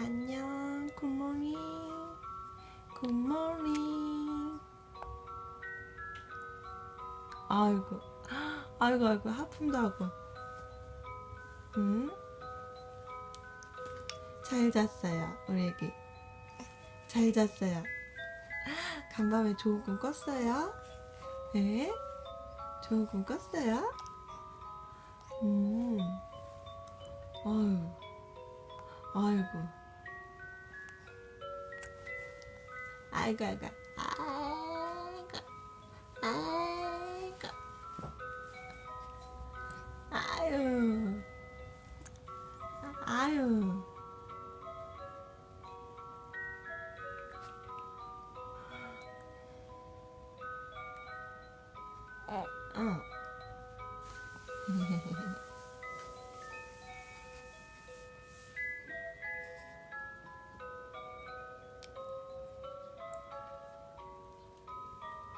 안녕. 굿모닝. 굿모닝. 아이고. 아이고 하품도 하고. 응? 잘 잤어요 우리 애기. 잘 잤어요. 간밤에 좋은 꿈 꿨어요? 네? 좋은 꿈 꿨어요? 아유, 아이고, 아이고, 아이고, 아이고, 아이고, 아유, 아유. 어.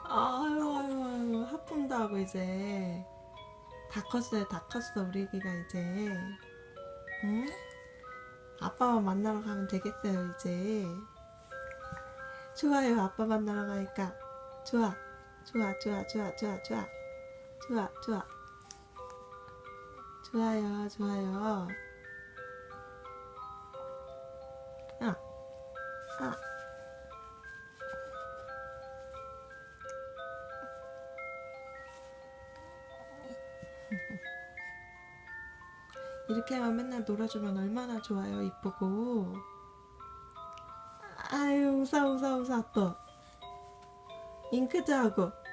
아유, 하품도 하고 이제 다 컸어요, 다 컸어 우리 애기가 이제. 응? 아빠만 만나러 가면 되겠어요 이제. 좋아요 아빠 만나러 가니까. 좋아, 좋아, 좋아, 좋아, 좋아, 좋아, 좋아, 좋아, 좋아요, 좋아요. 어, 어. 이렇게 하면 맨날 놀아주면 얼마나 좋아요, 이쁘고. 아유, 웃어 또 잉크도 하고.